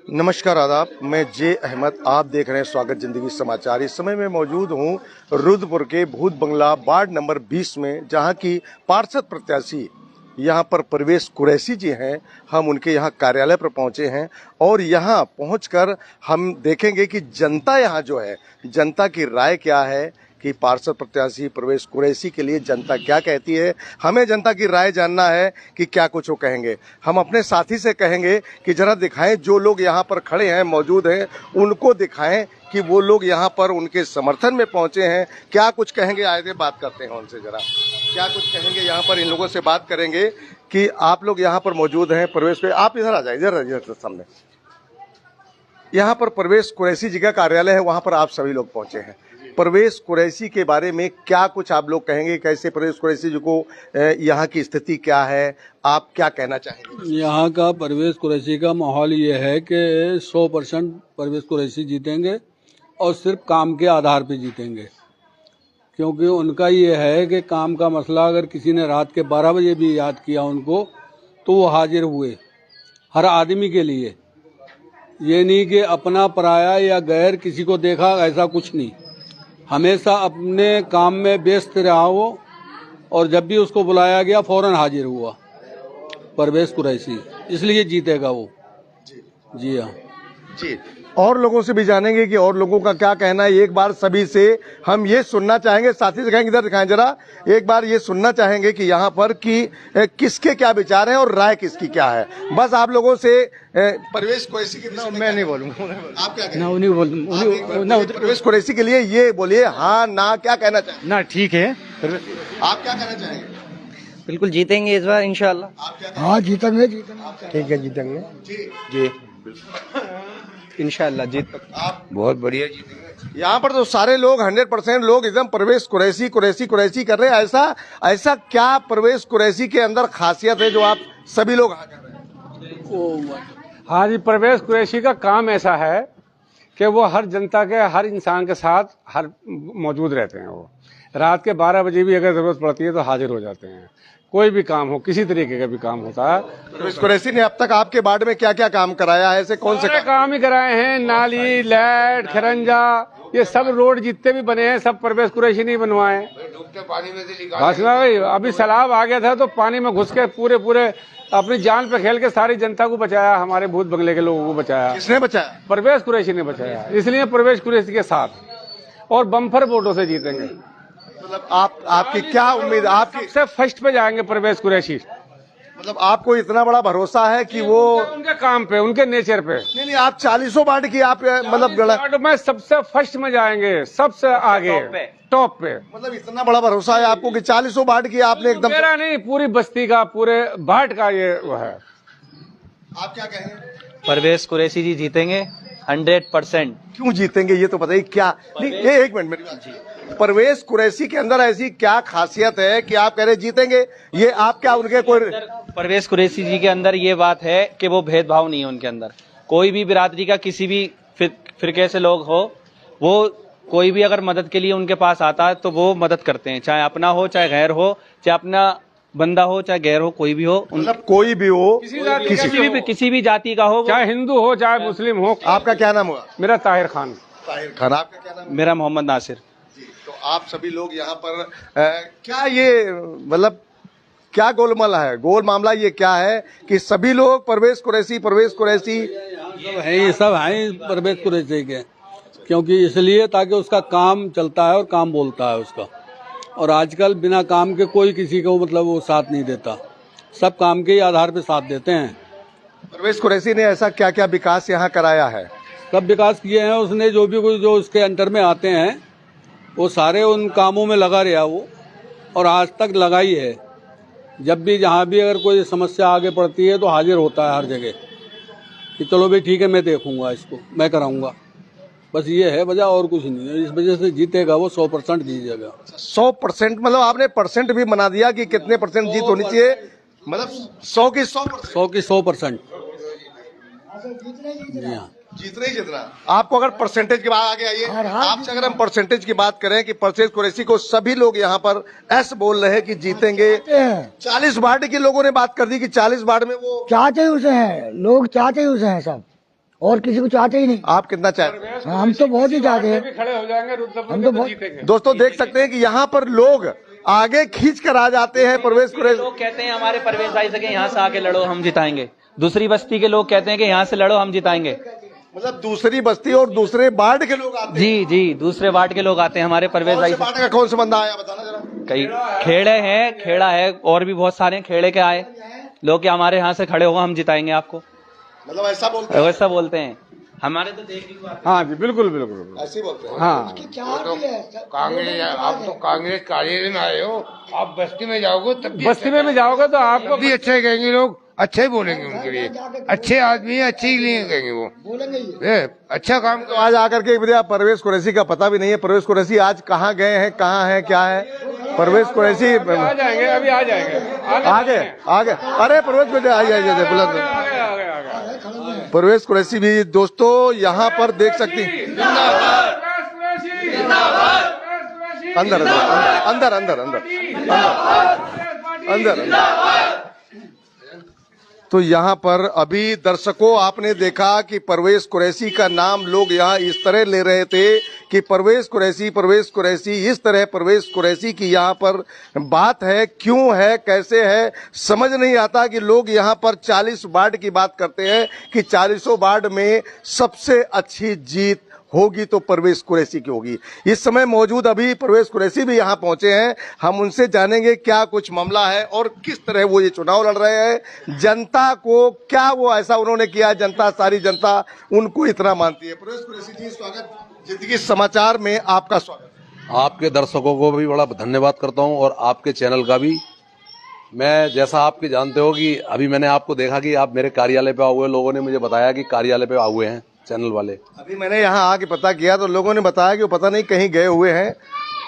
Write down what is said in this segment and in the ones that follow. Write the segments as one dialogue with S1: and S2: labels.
S1: नमस्कार आदाब, मैं जे अहमद। आप देख रहे हैं स्वागत जिंदगी समाचार। इस समय मैं मौजूद हूं रुद्रपुर के भूत बंगला वार्ड नंबर 20 में, जहां की पार्षद प्रत्याशी यहां पर परवेश कुरैशी जी हैं। हम उनके यहां कार्यालय पर पहुंचे हैं और यहां पहुंचकर हम देखेंगे कि जनता यहां जो है, जनता की राय क्या है कि पार्षद प्रत्याशी परवेश कुरैशी के लिए जनता क्या कहती है। हमें जनता की राय जानना है कि क्या कुछ वो कहेंगे। हम अपने साथी से कहेंगे कि जरा दिखाएं, जो लोग यहाँ पर खड़े हैं, मौजूद हैं, उनको दिखाएं कि वो लोग यहाँ पर उनके समर्थन में पहुंचे हैं। क्या कुछ कहेंगे, आए थे बात करते हैं उनसे। जरा क्या कुछ कहेंगे यहाँ पर, इन लोगों से बात करेंगे कि आप लोग यहाँ पर मौजूद हैं। परवेश पे आप इधर आ जाए, इधर सामने। यहाँ पर परवेश कुरैशी जी का कार्यालय है, वहाँ पर आप सभी लोग पहुंचे हैं। परवेश कुरैशी के बारे में क्या कुछ आप लोग कहेंगे? कैसे परवेश कुरैशी जी को, यहाँ की स्थिति क्या है, आप क्या कहना चाहेंगे?
S2: यहाँ का परवेश कुरैशी का माहौल ये है कि 100% परवेश कुरैशी जीतेंगे और सिर्फ काम के आधार पे जीतेंगे, क्योंकि उनका ये है कि काम का मसला अगर किसी ने रात के 12 बजे भी याद किया उनको तो वो हाजिर हुए हर आदमी के लिए। ये नहीं कि अपना पराया या गैर किसी को देखा, ऐसा कुछ नहीं। हमेशा अपने काम में व्यस्त रहा वो और जब भी उसको बुलाया गया फौरन हाजिर हुआ परवेश कुरैशी, इसलिए जीतेगा वो। जी हाँ
S1: जी। और लोगों से भी जानेंगे कि और लोगों का क्या कहना है। एक बार सभी से हम ये सुनना चाहेंगे, साथी दिखाएंगे, इधर दिखाएं जरा। एक बार ये सुनना चाहेंगे कि यहाँ पर कि किसके क्या विचार हैं और राय किसकी क्या है। बस आप लोगों से परवेश कुरैशी के, मैं नहीं बोलूंगा, आप क्या कहेंगे? परवेश कुरैशी के लिए ये बोलिए, हाँ ना, क्या कहना चाहेंगे?
S3: ना ठीक है।
S1: आप क्या कहना चाहेंगे?
S4: बिल्कुल जीतेंगे इस बार इंशाल्लाह।
S3: हाँ जीतेंगे। ठीक है, जीतेंगे
S1: जी।
S4: इंशाल्लाह जीत
S1: आप
S4: बहुत बढ़िया जीतेंगे।
S1: यहाँ पर तो सारे लोग 100% लोग एकदम परवेश कुरैशी कुरैशी कुरैशी कर रहे हैं। ऐसा क्या परवेश कुरैशी के अंदर खासियत है जो आप सभी लोग हाँ कर रहे हैं?
S3: हाँ जी, परवेश कुरैशी का काम ऐसा है कि वो हर जनता के, हर इंसान के साथ हर मौजूद रहते हैं। वो रात के 12 बजे भी अगर जरूरत पड़ती है तो हाजिर हो जाते हैं। कोई भी काम हो, किसी तरीके का भी काम होता है।
S1: परवेश कुरैशी ने अब तक आपके वार्ड में क्या क्या काम कराया है? ऐसे कौन से
S3: काम ही कराए हैं? नाली, लाइट, खरंजा, ये सब रोड जितने भी बने हैं सब परवेश कुरैशी नहीं बनवाए। बस भाई, अभी सैलाब आ गया था तो पानी में घुस के पूरे अपनी जान पे खेल के सारी जनता को बचाया, हमारे भूत बंगले के लोगों को बचाया।
S1: किसने बचाया?
S3: परवेश कुरैशी ने बचाया। इसलिए परवेश कुरैशी के साथ और बम्पर वोटों से जीतेंगे।
S1: मतलब आपकी क्या उम्मीद? आपकी
S3: सबसे फर्स्ट पे जाएंगे परवेश कुरैशी।
S1: मतलब आपको इतना बड़ा भरोसा है कि वो
S3: उनके काम पे, उनके नेचर पे।
S1: नहीं, आप 40 वार्ड की आप मतलब
S3: वार्ड में सबसे फर्स्ट में जाएंगे, सबसे आगे टॉप पे।
S1: मतलब इतना बड़ा भरोसा है आपको कि 40 वार्ड की आपने एकदम।
S3: मेरा नहीं, पूरी बस्ती का, पूरे वार्ड का ये वो है।
S1: आप क्या कहेंगे?
S4: परवेश कुरैशी जी जीतेंगे 100%।
S1: क्यों जीतेंगे ये तो बताइए। क्या नहीं, ये एक मिनट मेरी बात जी। परवेश कुरैशी के अंदर ऐसी क्या खासियत है कि आप कह रहे जीतेंगे? ये आप क्या उनके कोई?
S4: परवेश कुरैशी जी के अंदर ये बात है कि वो भेदभाव नहीं है उनके अंदर। कोई भी बिरादरी का, किसी भी फिरके से लोग हो, वो कोई भी अगर मदद के लिए उनके पास आता है तो वो मदद करते हैं, चाहे अपना हो, चाहे गैर हो, चाहे अपना बंदा हो, चाहे गैर हो, कोई भी हो।
S1: मतलब कोई भी हो,
S4: किसी भी जाति का हो,
S3: चाहे हिंदू हो, चाहे मुस्लिम हो।
S1: आपका क्या नाम हुआ?
S3: मेरा ताहिर खान।
S1: ताहिर खान। आपका क्या नाम?
S4: मेरा मोहम्मद नासिर।
S1: तो आप सभी लोग यहाँ पर क्या ये मतलब क्या गोलमाल है? गोल मामला ये क्या है कि सभी लोग परवेश कुरैशी
S2: सब हैं परवेश कुरैशी के, क्योंकि इसलिए ताकि उसका काम चलता है और काम बोलता है उसका। और आजकल बिना काम के कोई किसी को मतलब वो साथ नहीं देता, सब काम के ही आधार पे साथ देते हैं।
S1: परवेश कुरैशी ने ऐसा क्या क्या विकास यहाँ कराया है?
S2: सब विकास किए हैं उसने, जो भी कुछ जो उसके अंडर में आते हैं वो सारे उन कामों में लगा रहा वो, और आज तक लगा ही है। जब भी जहाँ भी अगर कोई समस्या आगे पड़ती है तो हाजिर होता है हर जगह कि चलो भाई ठीक है, मैं देखूंगा, इसको मैं कराऊंगा। बस ये है वजह, और कुछ नहीं है। इस वजह से जीतेगा वो, 100% जीतेगा।
S1: 100% मतलब आपने परसेंट भी बना दिया कि कितने परसेंट जीत होनी चाहिए? मतलब 100 की
S2: 100% जी हाँ,
S1: जीतना ही जीतना। आपको अगर परसेंटेज की बात आगे आइए, आपसे अगर हम परसेंटेज की बात करें कि परवेश कुरैशी को सभी लोग यहाँ पर ऐसे बोल रहे हैं कि जीतेंगे। 40 वार्ड के लोगों ने बात कर दी कि 40 वार्ड में वो
S5: चाहते उसे हैं, लोग चाहते उसे हैं सब। और किसी को चाहते ही नहीं।
S1: आप कितना चाहते हैं?
S5: हम तो बहुत ही चाहते हैं।
S3: भी खड़े हो जाएंगे रुद्रपुर
S5: हम
S3: में
S5: तो
S3: तो
S5: बहुत-
S3: जीतेंगे।
S1: दोस्तों देख सकते हैं कि यहाँ पर लोग आगे खींच कर आ जाते हैं परवेश कुरैशी।
S4: लोग कहते हैं हमारे परवेश भाई से कि यहाँ से आके लड़ो हम जिताएंगे। दूसरी बस्ती के लोग कहते हैं कि यहाँ से लड़ो हम जिताएंगे।
S1: मतलब दूसरी बस्ती और दूसरे वार्ड के लोग आते हैं।
S4: जी जी, दूसरे वार्ड के लोग आते हैं हमारे परवेश
S1: कौन
S4: भाई
S1: से
S4: से।
S1: वार्ड का कौन सा बंदा आया बताना जरा।
S4: कई खेड़े हैं, खेड़ा है और भी बहुत सारे खेड़े के आए लोग कि हमारे यहाँ से खड़े होगा हम जिताएंगे आपको,
S1: मतलब ऐसा बोलते हैं।
S4: वैसा बोलते हैं। हमारे तो देख ली बात।
S3: हाँ जी, बिल्कुल बिल्कुल बिल्कुल।
S1: ऐसे ही बोलते हैं।
S3: हाँ,
S6: कांग्रेस, आप तो कांग्रेस कार्यालय में आए हो, आप बस्ती में जाओगे तब भी
S3: बस्ती में भी जाओगे तो आपको
S6: भी अच्छा ही कहेंगे लोग, अच्छे ही बोलेंगे उनके लिए। अच्छे आदमी है, अच्छे ही लिए कहेंगे वो। अच्छा काम
S1: तो आज आकर के मुझे परवेश कुरैशी का पता भी नहीं है। परवेश कुरैशी आज कहाँ गए हैं, कहाँ है, क्या है? परवेश कुरैशी
S3: आ जाएंगे, अभी आ जाएंगे।
S1: आगे आगे। अरे परवेश कुरैशी आइए बुलंद। परवेश कुरैशी भी दोस्तों यहाँ पर देख सकती हैं। अंदर अंदर अंदर अंदर अंदर अंदर। तो यहाँ पर अभी दर्शकों आपने देखा कि परवेश कुरैशी का नाम लोग यहाँ इस तरह ले रहे थे कि परवेश कुरैशी इस तरह परवेश कुरैशी की यहाँ पर बात है, क्यों है, कैसे है, समझ नहीं आता कि लोग यहाँ पर 40 वार्ड की बात करते हैं कि 40 वार्ड में सबसे अच्छी जीत होगी तो परवेश कुरैशी की होगी। इस समय मौजूद अभी परवेश कुरैशी भी यहाँ पहुंचे हैं। हम उनसे जानेंगे क्या कुछ मामला है और किस तरह वो ये चुनाव लड़ रहे हैं। जनता को क्या वो ऐसा उन्होंने किया, जनता, सारी जनता उनको इतना मानती है। परवेश कुरैशी जी, स्वागत जिंदगी समाचार में, आपका स्वागत।
S7: आपके दर्शकों को भी बड़ा धन्यवाद करता हूं और आपके चैनल का भी। मैं जैसा आपके जानते हो कि अभी मैंने आपको देखा कि आप मेरे कार्यालय पे आए हुए, लोगों ने मुझे बताया कि कार्यालय पे आए हुए हैं चैनल वाले।
S1: अभी मैंने यहाँ आके पता किया तो लोगों ने बताया कि वो पता नहीं कहीं गए हुए हैं।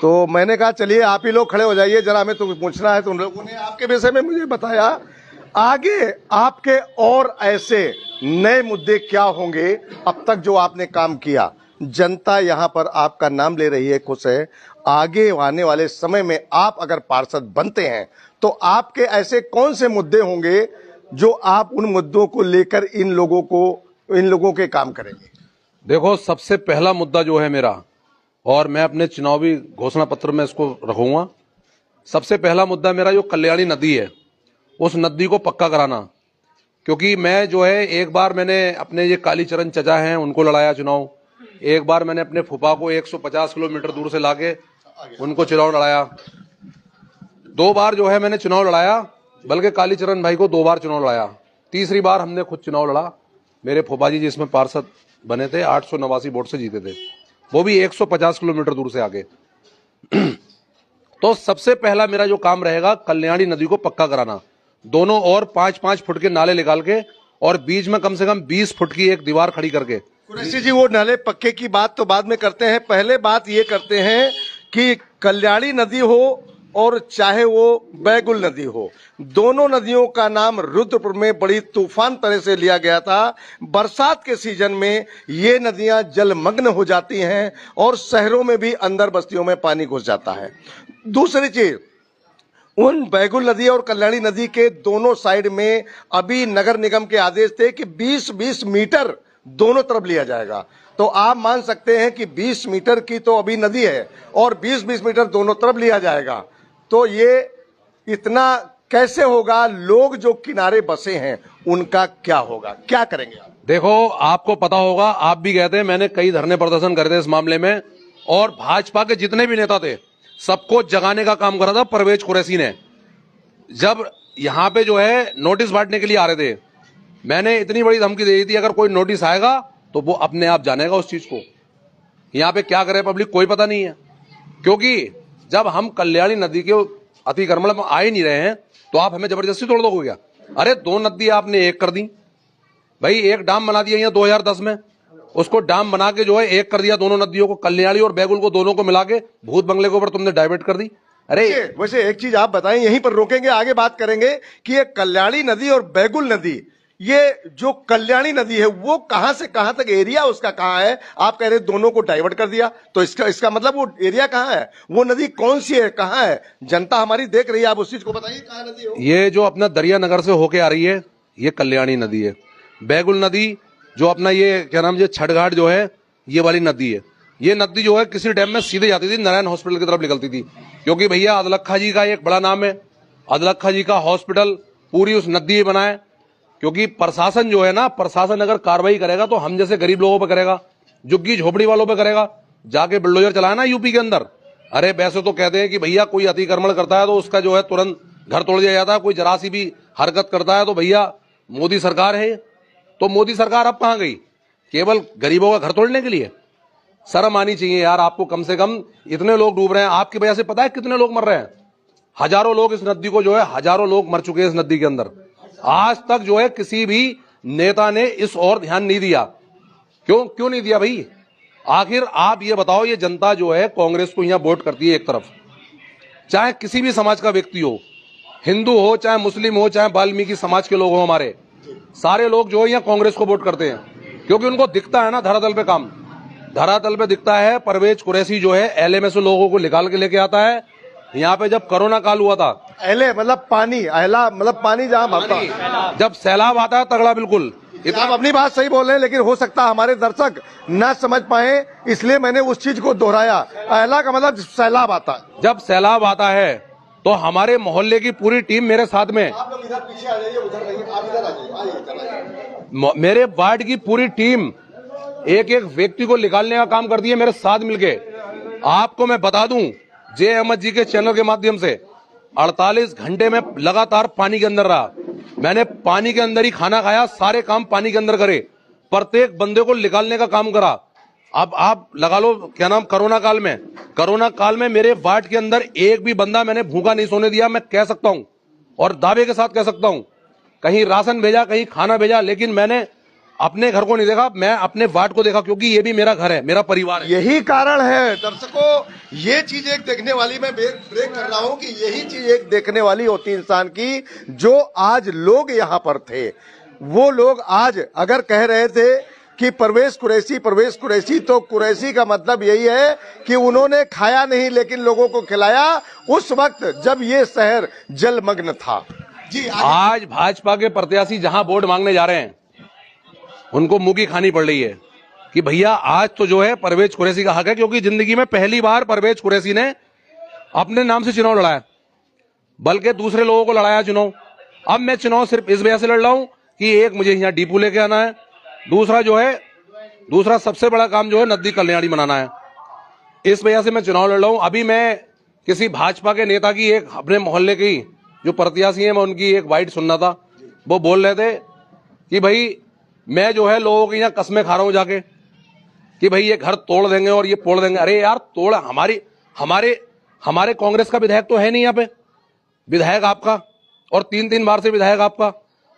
S1: तो मैंने कहा चलिए आप ही लोग खड़े हो जाइए, जरा हमें तो पूछना है। तो उन लोगों ने आपके विषय में मुझे बताया। आगे आपके और ऐसे नए मुद्दे क्या होंगे अब तक जो आपने काम किया? जनता यहाँ पर आपका नाम ले रही है, खुश है। आगे आने वाले समय में आप अगर पार्षद बनते हैं तो आपके ऐसे कौन से मुद्दे होंगे जो आप उन मुद्दों को लेकर इन लोगों के काम करेंगे?
S7: देखो, सबसे पहला मुद्दा जो है मेरा, और मैं अपने चुनावी घोषणा पत्र में इसको रखूंगा, सबसे पहला मुद्दा मेरा जो कल्याणी नदी है, उस नदी को पक्का कराना। क्योंकि मैं जो है, एक बार मैंने अपने ये कालीचरण चचा हैं उनको लड़ाया चुनाव, एक बार मैंने अपने फूफा को 150 किलोमीटर दूर से लाके उनको चुनाव लड़ाया, 2 बार जो है मैंने चुनाव लड़ाया, बल्कि कालीचरण भाई को 2 बार चुनाव लड़ाया। तीसरी बार हमने खुद चुनाव लड़ा। मेरे फूफा जी जिसमें पार्षद बने थे, 889 वोट से जीते थे, वो भी 150 किलोमीटर दूर से आगे। तो सबसे पहला मेरा जो काम रहेगा, कल्याणी नदी को पक्का कराना। दोनों और 5-5 फुट के नाले निकाल के और बीच में कम से कम 20 फुट की एक दीवार खड़ी करके।
S1: कुरैशी जी, वो नाले पक्के की बात तो बाद में करते हैं, पहले बात ये करते हैं कि कल्याणी नदी हो और चाहे वो बैगुल नदी हो, दोनों नदियों का नाम रुद्रपुर में बड़ी तूफान तरह से लिया गया था। बरसात के सीजन में ये नदियां जलमग्न हो जाती हैं और शहरों में भी अंदर बस्तियों में पानी घुस जाता है। दूसरी चीज, उन बैगुल नदी और कल्याणी नदी के दोनों साइड में अभी नगर निगम के आदेश थे कि 20-20 मीटर दोनों तरफ लिया जाएगा। तो आप मान सकते हैं कि 20 मीटर की तो अभी नदी है और 20-20 मीटर दोनों तरफ लिया जाएगा। तो ये इतना कैसे होगा? लोग जो किनारे बसे हैं उनका क्या होगा, क्या करेंगे आप?
S7: देखो, आपको पता होगा, आप भी गए थे, मैंने कई धरने प्रदर्शन करे थे इस मामले में, और भाजपा के जितने भी नेता थे सबको जगाने का काम करा था परवेश कुरैशी ने। जब यहाँ पे जो है नोटिस बांटने के लिए आ रहे थे, मैंने इतनी बड़ी धमकी दे दी थी, अगर कोई नोटिस आएगा तो वो अपने आप जानेगा उस चीज को। यहाँ पे क्या करे पब्लिक, कोई पता नहीं है। क्योंकि जब हम कल्याणी नदी के अतिक्रमण में आ ही नहीं रहे हैं तो आप हमें जबरदस्ती तोड़ दोगे क्या? अरे 2 नदी आपने एक कर दी भाई, एक डाम बना दिया यहाँ 2010 में, उसको डाम बना के जो है एक कर दिया दोनों नदियों को, कल्याणी और बैगुल को दोनों को मिला के भूत बंगले के ऊपर तुमने डाइवर्ट कर दी। अरे
S1: वैसे एक चीज आप बताएं, यहीं पर रोकेंगे, आगे बात करेंगे कि ये कल्याणी नदी और बैगुल नदी, ये जो कल्याणी नदी है वो कहां से कहां तक एरिया उसका कहां है? आप कह रहे दोनों को डाइवर्ट कर दिया, तो इसका मतलब वो एरिया कहां है, वो नदी कौन सी है, कहां है? जनता हमारी देख रही है, आप उस चीज को बताइए कहां नदी हो।
S7: ये जो अपना दरिया नगर से होके आ रही है, ये कल्याणी नदी है। बैगुल नदी जो अपना ये क्या नाम, ये छठघाट जो है, ये वाली नदी है, ये नदी जो है किसी टाइम में सीधे जाती थी, नारायण हॉस्पिटल की तरफ निकलती थी, क्योंकि भैया अदलखा जी का एक बड़ा नाम है, अदलखा जी का हॉस्पिटल पूरी उस नदी में बना है। क्योंकि प्रशासन जो है ना, प्रशासन अगर कार्रवाई करेगा तो हम जैसे गरीब लोगों पर करेगा, झुग्गी झोपड़ी वालों पे करेगा, जाके बुलडोजर चलाया ना यूपी के अंदर। अरे वैसे तो कहते हैं कि भैया कोई अतिक्रमण करता है तो उसका जो है तुरंत घर तोड़ दिया जाता है, कोई जरा सी भी हरकत करता है तो भैया मोदी सरकार है। तो मोदी सरकार अब कहां गई? केवल गरीबों का घर तोड़ने के लिए? शर्म आनी चाहिए यार आपको कम से कम। इतने लोग डूब रहे हैं आपकी वजह से, पता है कितने लोग मर रहे हैं? हजारों लोग इस नदी को जो है, हजारों लोग मर चुके हैं इस नदी के अंदर। आज तक जो है किसी भी नेता ने इस ओर ध्यान नहीं दिया। क्यों नहीं दिया भाई? आखिर आप ये बताओ, ये जनता जो है कांग्रेस को यहां वोट करती है एक तरफ, चाहे किसी भी समाज का व्यक्ति हो, हिंदू हो चाहे मुस्लिम हो चाहे वाल्मीकि समाज के लोग हो, हमारे सारे लोग जो है यहाँ कांग्रेस को वोट करते हैं, क्योंकि उनको दिखता है ना धरातल पे काम, धरातल पे दिखता है। परवेज कुरैशी जो है एलए से लोगों को निकाल के लेके आता है। यहाँ पे जब कोरोना काल हुआ था,
S1: एले मतलब पानी, अहला मतलब पानी जहाँ भरता,
S7: जब सैलाब आता है तगड़ा, बिल्कुल
S1: आप अपनी बात सही बोल रहे हैं, लेकिन हो सकता है हमारे दर्शक ना समझ पाए, इसलिए मैंने उस चीज को दोहराया। अहला का मतलब सैलाब आता है।
S7: जब सैलाब आता है तो हमारे मोहल्ले की पूरी टीम मेरे साथ में,
S1: आप लोग इधर पीछे आ जाइए, उधर नहीं, आप इधर आ जाइए।
S7: मेरे वार्ड की पूरी टीम एक एक व्यक्ति को निकालने का काम करती है मेरे साथ मिलके। आपको मैं बता दूं, जे अहमद जी के चैनल के माध्यम से 48 घंटे में लगातार पानी के अंदर रहा। मैंने पानी के अंदर ही खाना खाया, सारे काम पानी के अंदर करे, प्रत्येक बंदे को निकालने का काम करा। अब आप लगा लो क्या नाम, कोरोना काल में मेरे वार्ड के अंदर एक भी बंदा मैंने भूखा नहीं सोने दिया। मैं कह सकता हूं और दावे के साथ कह सकता हूं, कहीं राशन भेजा, कहीं खाना भेजा, लेकिन मैंने अपने घर को नहीं देखा, मैं अपने वार्ड को देखा, क्योंकि ये भी मेरा घर है, मेरा परिवार है।
S1: यही कारण है दर्शकों, ये चीज एक देखने वाली, मैं ब्रेक कर रहा हूं कि यही चीज एक देखने वाली होती है इंसान की। जो आज लोग यहां पर थे, वो लोग आज अगर कह रहे थे कि परवेज कुरैशी, तो कुरैशी का मतलब यही है कि उन्होंने खाया नहीं लेकिन लोगों को खिलाया उस वक्त जब ये शहर जलमग्न था। जी
S7: आज भाजपा के प्रत्याशी जहां वोट मांगने जा रहे हैं, उनको मुंह की खानी पड़ रही है कि भैया आज तो जो है परवेज कुरैशी का हक है, क्योंकि जिंदगी में पहली बार परवेज कुरैशी ने अपने नाम से चुनाव लड़ाया, बल्कि दूसरे लोगों को लड़ाया चुनाव। अब मैं चुनाव सिर्फ इस वजह से लड़ रहा हूं कि एक मुझे यहाँ डिपो लेके आना है, दूसरा सबसे बड़ा काम जो है नदी कल्याणी बनाना है। इस वजह से मैं चुनाव लड़ रहा हूं। अभी मैं किसी भाजपा के नेता की, एक अपने मोहल्ले की जो प्रत्याशी है, मैं उनकी एक बाइट सुनना था। वो बोल रहे थे कि भाई मैं जो है लोगों के यहाँ कस्में खा रहा हूं जाके कि भाई ये घर तोड़ देंगे और ये फोड़ देंगे। अरे यार, तोड़ हमारे कांग्रेस का विधायक तो है नहीं यहाँ पे, विधायक आपका, और 3 बार से विधायक आपका।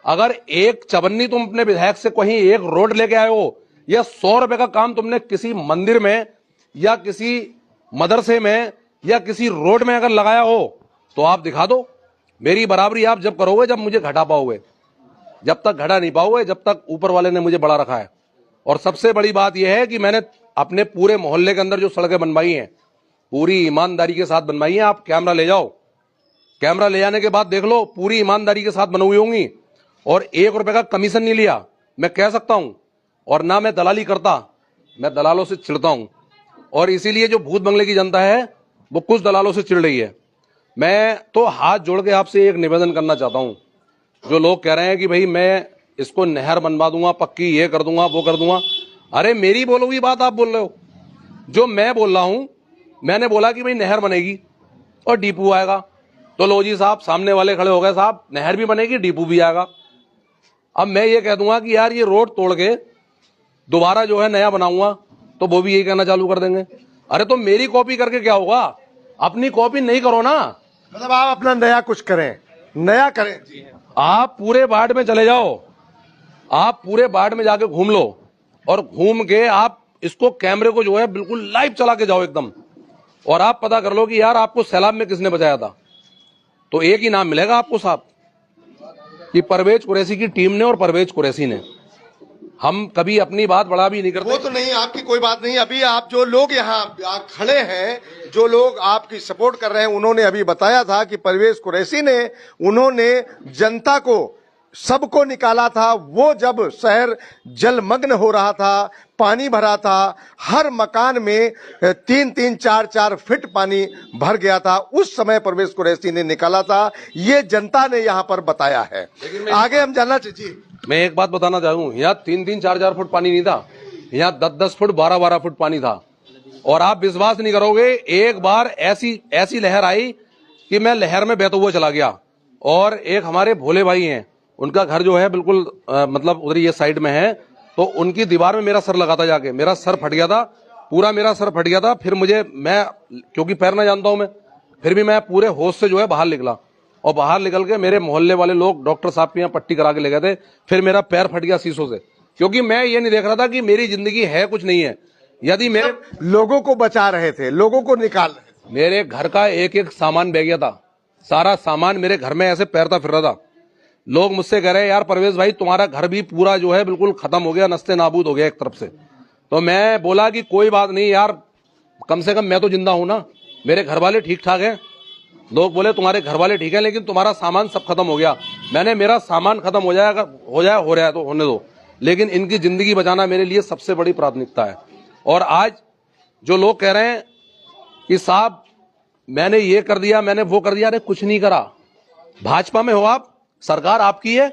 S7: अगर एक चवन्नी तुम अपने विधायक से कहीं एक रोड लेके आए हो, या 100 रुपए का काम तुमने किसी मंदिर में या किसी मदरसे में या किसी रोड में अगर लगाया हो, तो आप दिखा दो। मेरी बराबरी आप जब करोगे जब मुझे घटा पाओगे, जब तक घटा नहीं पाओगे, जब तक ऊपर वाले ने मुझे बड़ा रखा है। और सबसे बड़ी बात यह है कि मैंने अपने पूरे मोहल्ले के अंदर जो सड़कें बनवाई हैं, पूरी ईमानदारी के साथ बनवाई हैं। आप कैमरा ले जाओ, कैमरा ले जाने के बाद देख लो, पूरी ईमानदारी के साथ बनवाई होंगी, और 1 रुपए का कमीशन नहीं लिया, मैं कह सकता हूं। और ना मैं दलाली करता, मैं दलालों से चिढ़ता हूं, और इसीलिए जो भूत बंगले की जनता है वो कुछ दलालों से चिढ़ रही है। मैं तो हाथ जोड़ के आपसे एक निवेदन करना चाहता हूं, जो लोग कह रहे हैं कि भाई मैं इसको नहर बनवा दूंगा, पक्की ये कर दूंगा, वो कर दूंगा। अरे मेरी बोलो हुई बात आप बोल रहे हो। जो मैं बोल रहा हूं, मैंने बोला कि भाई नहर बनेगी और डिपो आएगा, तो लो जी साहब, सामने वाले खड़े हो गए, साहब नहर भी बनेगी, डिपो भी आएगा। अब मैं ये कह दूंगा कि यार ये रोड तोड़ के दोबारा जो है नया बनाऊंगा, तो वो भी यही कहना चालू कर देंगे। अरे तो मेरी कॉपी करके क्या होगा, अपनी कॉपी नहीं करो ना।
S1: मतलब आप अपना नया कुछ करें, नया करें।
S7: आप पूरे वार्ड में चले जाओ, आप पूरे वार्ड में जाके घूम लो, और घूम के आप इसको कैमरे को जो है बिल्कुल लाइव चला के जाओ एकदम, और आप पता कर लो कि यार आपको सैलाब में किसने बचाया था। तो एक ही नाम मिलेगा आपको साहब, कि परवेज कुरैशी की टीम ने और परवेज कुरैशी ने। हम कभी अपनी बात बड़ा भी नहीं करते।
S1: वो तो नहीं, आपकी कोई बात नहीं। अभी आप जो लोग यहाँ खड़े हैं, जो लोग आपकी सपोर्ट कर रहे हैं, उन्होंने अभी बताया था कि परवेज कुरैशी ने, उन्होंने जनता को सबको निकाला था, वो जब शहर जलमग्न हो रहा था, पानी भरा था, हर मकान में 3-3, 4-4 फीट पानी भर गया था, उस समय परवेज कुरैशी ने निकाला था। ये जनता ने यहाँ पर बताया है। आगे हम जानना चाहिए।
S7: मैं एक बात बताना चाहूँ, यहाँ 3-3, 4-4 फुट पानी नहीं था, यहाँ 10-10 फुट, 12-12 फुट पानी था। और आप विश्वास नहीं करोगे, एक बार ऐसी लहर आई कि मैं लहर में बहता हुआ चला गया। और एक हमारे भोले भाई हैं, उनका घर जो है बिल्कुल मतलब उधर ये साइड में है, तो उनकी दीवार में मेरा सर लगा था, जाके मेरा सर फट गया था, पूरा मेरा सर फट गया था। फिर मैं क्योंकि तैरना जानता हूं मैं, फिर भी मैं पूरे होश से जो है बाहर निकला, और बाहर निकल के मेरे मोहल्ले वाले लोग डॉक्टर साहब के यहाँ पट्टी करा के ले गए थे। फिर मेरा पैर फट गया शीशों से, क्योंकि मैं ये नहीं देख रहा था कि मेरी जिंदगी है कुछ नहीं है। यदि मेरे
S1: लोगों को बचा रहे थे, लोगों को निकाल रहे थे,
S7: मेरे घर का एक एक सामान बह गया था, सारा सामान मेरे घर में ऐसे पैरता फिर रहा था। लोग मुझसे कह रहे हैं यार परवेज भाई तुम्हारा घर भी पूरा जो है बिल्कुल खत्म हो गया, नस्ते नाबूद हो गया एक तरफ से। तो मैं बोला कि कोई बात नहीं यार, कम से कम मैं तो जिंदा हूं ना, मेरे घर वाले ठीक ठाक हैं। लोग बोले तुम्हारे घर वाले ठीक है, लेकिन तुम्हारा सामान सब खत्म हो गया। मैंने मेरा सामान खत्म हो रहा है तो होने दो, लेकिन इनकी जिंदगी बचाना मेरे लिए सबसे बड़ी प्राथमिकता है। और आज जो लोग कह रहे हैं कि साहब मैंने ये कर दिया, मैंने वो कर दिया, अरे कुछ नहीं करा। भाजपा में हो आप, सरकार आपकी है,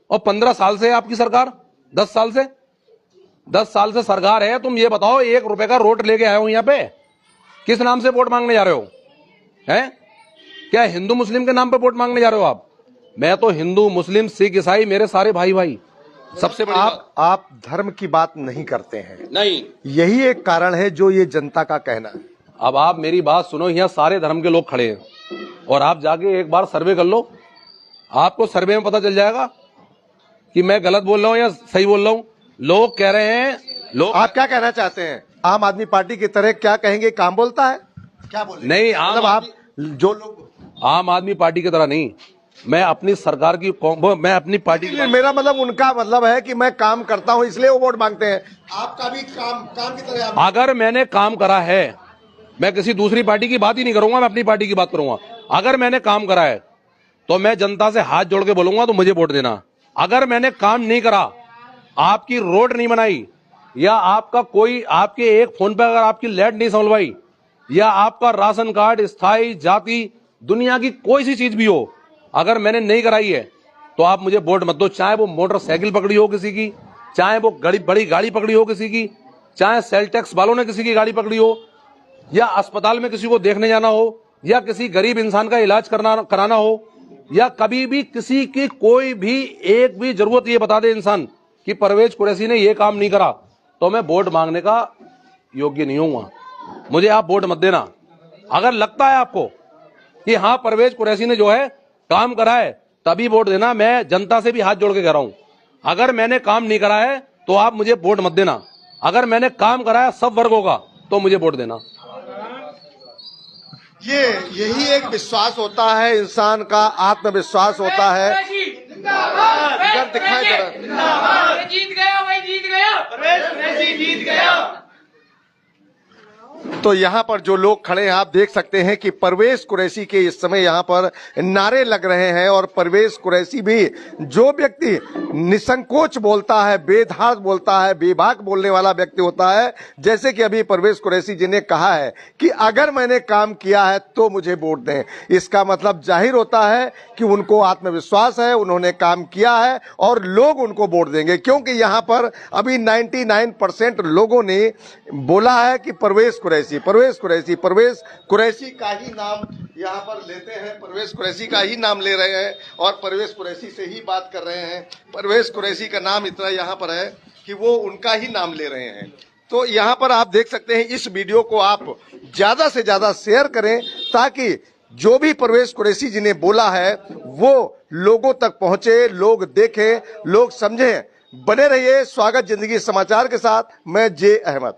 S7: और 15 साल से आपकी सरकार, 10 साल से सरकार है। तुम ये बताओ, 1 रुपए का रोड लेके आए हो यहाँ पे, किस नाम से वोट मांगने जा रहे हो? हैं? क्या हिंदू मुस्लिम के नाम पे वोट मांगने जा रहे हो आप? मैं तो हिंदू मुस्लिम सिख ईसाई मेरे सारे भाई सबसे बड़ी
S1: आप धर्म की बात नहीं करते हैं,
S7: नहीं,
S1: यही एक कारण है जो ये जनता का कहना है।
S7: अब आप मेरी बात सुनो, यहाँ सारे धर्म के लोग खड़े हैं, और आप जाके एक बार सर्वे कर लो, आपको सर्वे में पता चल जाएगा कि मैं गलत बोल रहा हूँ या सही बोल रहा हूँ। लोग कह रहे हैं, लोग
S1: आप क्या कहना चाहते हैं? आम आदमी पार्टी की तरह क्या कहेंगे, काम बोलता है, क्या बोल
S7: नहीं,
S1: मतलब आप जो लोग
S7: आम आदमी पार्टी की तरह नहीं, मैं अपनी सरकार की, मैं अपनी पार्टी की,
S1: मेरा मतलब उनका मतलब है कि मैं काम करता हूं इसलिए वो वोट मांगते हैं। आपका भी काम की तरह
S7: अगर मैंने काम करा है, मैं किसी दूसरी पार्टी की बात ही नहीं करूंगा, मैं अपनी पार्टी की बात करूंगा। अगर मैंने काम करा है तो मैं जनता से हाथ जोड़ के बोलूंगा तो मुझे वोट देना। अगर मैंने काम नहीं करा, आपकी रोड नहीं बनाई, या आपका कोई आपके एक फोन पे अगर आपकी लाइट नहीं संभलवाई, या आपका राशन कार्ड स्थायी जाति दुनिया की कोई सी चीज भी हो, अगर मैंने नहीं कराई है तो आप मुझे वोट मत दो। चाहे वो मोटरसाइकिल पकड़ी हो किसी की, चाहे वो बड़ी गाड़ी पकड़ी हो किसी की, चाहे सेल टैक्स वालों ने किसी की गाड़ी पकड़ी हो, या अस्पताल में किसी को देखने जाना हो, या किसी गरीब इंसान का इलाज कराना हो, या कभी भी किसी की कोई भी एक भी जरूरत ये बता दे इंसान कि परवेज कुरैशी ने ये काम नहीं करा, तो मैं वोट मांगने का योग्य नहीं हूं। मुझे आप वोट मत देना। अगर लगता है आपको कि हाँ परवेज कुरैशी ने जो है काम करा है, तभी वोट देना। मैं जनता से भी हाथ जोड़ के कह रहा हूं, अगर मैंने काम नहीं करा है तो आप मुझे वोट मत देना। अगर मैंने काम करा है सब वर्गों का, तो मुझे वोट देना।
S1: यही एक विश्वास होता है, इंसान का आत्मविश्वास होता है। इधर दिखाई दे रहा,
S8: जीत गया भाई, जीत गया, परवेज कुरैशी जीत गया।
S1: तो यहाँ पर जो लोग खड़े हैं आप देख सकते हैं कि परवेज कुरैशी के इस समय यहाँ पर नारे लग रहे हैं। और परवेज कुरैशी भी, जो व्यक्ति निसंकोच बोलता है, बेधार बोलता है, बेबाक बोलने वाला व्यक्ति होता है, जैसे कि अभी परवेज कुरैशी जी ने कहा है कि अगर मैंने काम किया है तो मुझे वोट दें। इसका मतलब जाहिर होता है कि उनको आत्मविश्वास है, उन्होंने काम किया है और लोग उनको वोट देंगे। क्योंकि यहाँ पर अभी 99% लोगों ने बोला है कि परवेज कुरैशी का ही नाम यहाँ पर लेते हैं, परवेज कुरैशी का ही नाम ले रहे हैं और परवेज कुरैशी से ही बात कर रहे हैं। परवेज कुरैशी का नाम इतना यहाँ पर है कि वो उनका ही नाम ले रहे हैं। तो यहाँ पर आप देख सकते हैं, इस वीडियो को आप ज्यादा से ज्यादा शेयर करें ताकि जो भी परवेज कुरैशी जी ने बोला है वो लोगों तक पहुंचे, लोग देखें, लोग समझें। बने रहिए स्वागत जिंदगी समाचार के साथ। मैं जे अहमद।